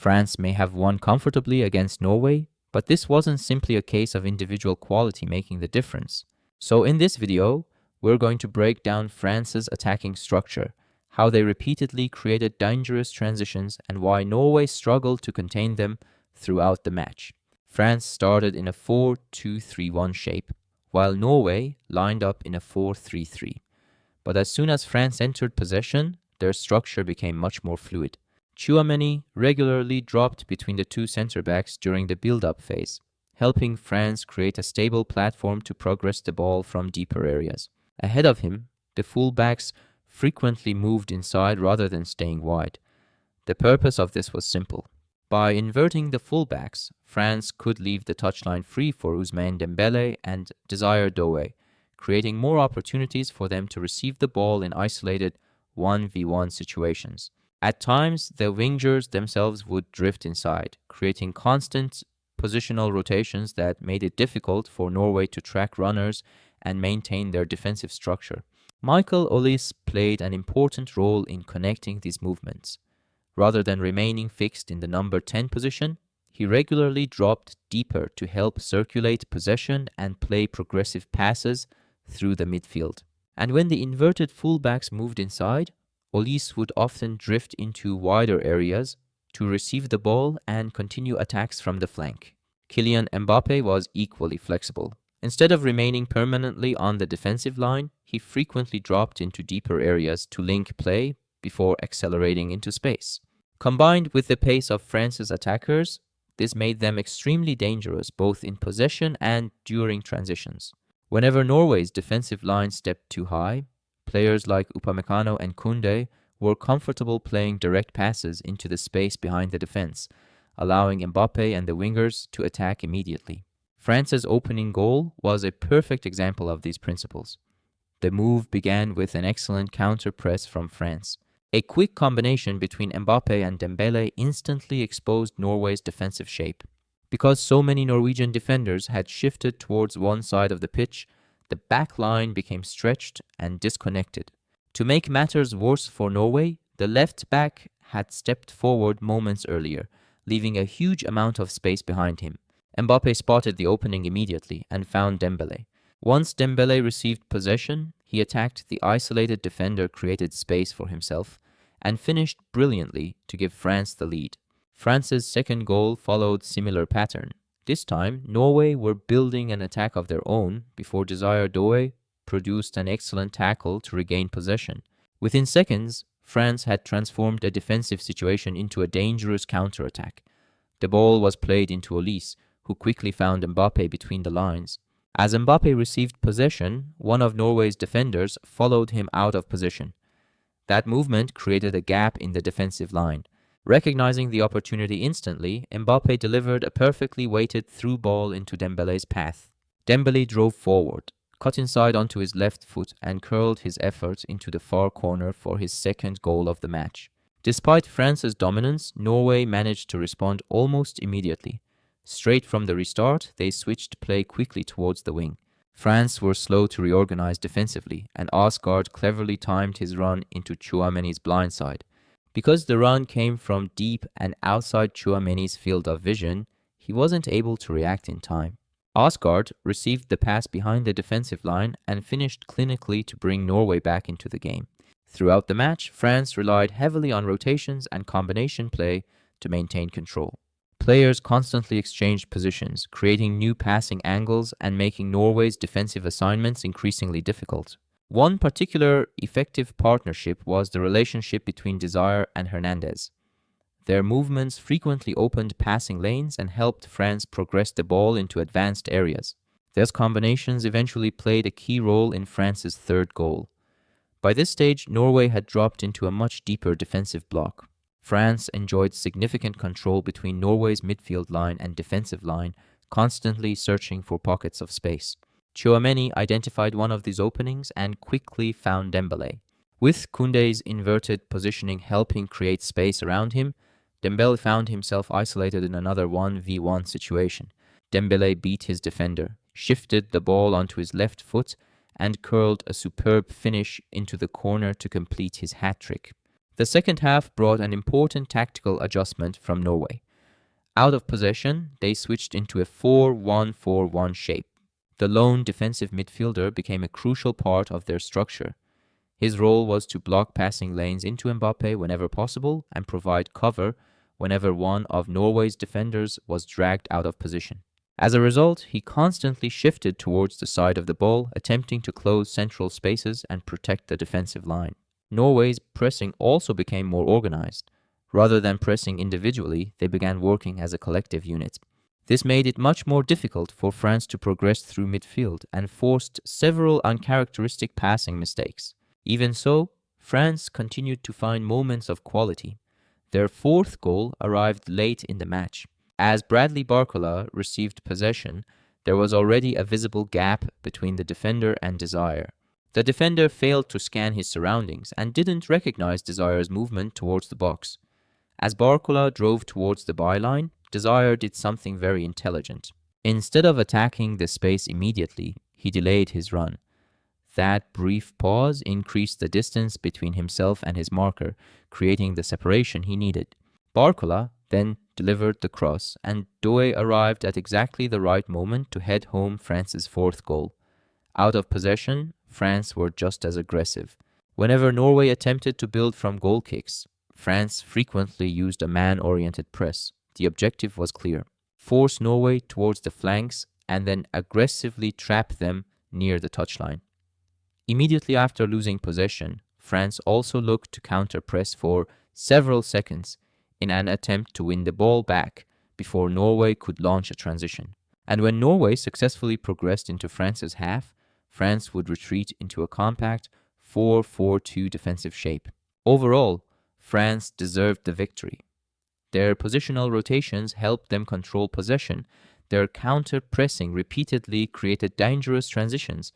France may have won comfortably against Norway, but this wasn't simply a case of individual quality making the difference. So in this video, we're going to break down France's attacking structure, how they repeatedly created dangerous transitions, and why Norway struggled to contain them throughout the match. France started in a 4-2-3-1 shape, while Norway lined up in a 4-3-3. But as soon as France entered possession, their structure became much more fluid. Tchouameni regularly dropped between the two centre-backs during the build-up phase, helping France create a stable platform to progress the ball from deeper areas. Ahead of him, the full-backs frequently moved inside rather than staying wide. The purpose of this was simple. By inverting the full-backs, France could leave the touchline free for Ousmane Dembele and Desire Doue, creating more opportunities for them to receive the ball in isolated 1v1 situations. At times, the wingers themselves would drift inside, creating constant positional rotations that made it difficult for Norway to track runners and maintain their defensive structure. Olise played an important role in connecting these movements. Rather than remaining fixed in the number 10 position, he regularly dropped deeper to help circulate possession and play progressive passes through the midfield. And when the inverted fullbacks moved inside, Olise would often drift into wider areas to receive the ball and continue attacks from the flank. Kylian Mbappe was equally flexible. Instead of remaining permanently on the defensive line, he frequently dropped into deeper areas to link play before accelerating into space. Combined with the pace of France's attackers, this made them extremely dangerous both in possession and during transitions. Whenever Norway's defensive line stepped too high, players like Upamecano and Koundé were comfortable playing direct passes into the space behind the defense, allowing Mbappe and the wingers to attack immediately. France's opening goal was a perfect example of these principles. The move began with an excellent counter-press from France. A quick combination between Mbappe and Dembele instantly exposed Norway's defensive shape. Because so many Norwegian defenders had shifted towards one side of the pitch, the back line became stretched and disconnected. To make matters worse for Norway, the left back had stepped forward moments earlier, leaving a huge amount of space behind him. Mbappe spotted the opening immediately and found Dembele. Once Dembele received possession, he attacked the isolated defender, created space for himself, and finished brilliantly to give France the lead. France's second goal followed similar pattern. This time, Norway were building an attack of their own before Desire Doue produced an excellent tackle to regain possession. Within seconds, France had transformed a defensive situation into a dangerous counterattack. The ball was played into Olise, who quickly found Mbappe between the lines. As Mbappe received possession, one of Norway's defenders followed him out of position. That movement created a gap in the defensive line. Recognizing the opportunity instantly, Mbappe delivered a perfectly weighted through ball into Dembele's path. Dembele drove forward, cut inside onto his left foot, and curled his effort into the far corner for his second goal of the match. Despite France's dominance, Norway managed to respond almost immediately. Straight from the restart, they switched play quickly towards the wing. France were slow to reorganize defensively, and Asgard cleverly timed his run into Tchouameni's blindside. Because the run came from deep and outside Tchouameni's field of vision, he wasn't able to react in time. Asgard received the pass behind the defensive line and finished clinically to bring Norway back into the game. Throughout the match, France relied heavily on rotations and combination play to maintain control. Players constantly exchanged positions, creating new passing angles and making Norway's defensive assignments increasingly difficult. One particular effective partnership was the relationship between Desire and Hernandez. Their movements frequently opened passing lanes and helped France progress the ball into advanced areas. These combinations eventually played a key role in France's third goal. By this stage, Norway had dropped into a much deeper defensive block. France enjoyed significant control between Norway's midfield line and defensive line, constantly searching for pockets of space. Tchouameni identified one of these openings and quickly found Dembele. With Koundé's inverted positioning helping create space around him, Dembele found himself isolated in another 1v1 situation. Dembele beat his defender, shifted the ball onto his left foot, and curled a superb finish into the corner to complete his hat-trick. The second half brought an important tactical adjustment from Norway. Out of possession, they switched into a 4-1-4-1 shape. The lone defensive midfielder became a crucial part of their structure. His role was to block passing lanes into Mbappe whenever possible and provide cover whenever one of Norway's defenders was dragged out of position. As a result, he constantly shifted towards the side of the ball, attempting to close central spaces and protect the defensive line. Norway's pressing also became more organized. Rather than pressing individually, they began working as a collective unit. This made it much more difficult for France to progress through midfield and forced several uncharacteristic passing mistakes. Even so, France continued to find moments of quality. Their fourth goal arrived late in the match. As Bradley Barcola received possession, there was already a visible gap between the defender and Desire. The defender failed to scan his surroundings and didn't recognize Desire's movement towards the box. As Barcola drove towards the byline, Desire did something very intelligent. Instead of attacking the space immediately, he delayed his run. That brief pause increased the distance between himself and his marker, creating the separation he needed. Barcola then delivered the cross, and Doue arrived at exactly the right moment to head home France's fourth goal. Out of possession, France were just as aggressive. Whenever Norway attempted to build from goal kicks, France frequently used a man-oriented press. The objective was clear: force Norway towards the flanks and then aggressively trap them near the touchline. Immediately after losing possession, France also looked to counter-press for several seconds in an attempt to win the ball back before Norway could launch a transition. And when Norway successfully progressed into France's half, France would retreat into a compact 4-4-2 defensive shape. Overall, France deserved the victory. Their positional rotations helped them control possession. Their counter-pressing repeatedly created dangerous transitions,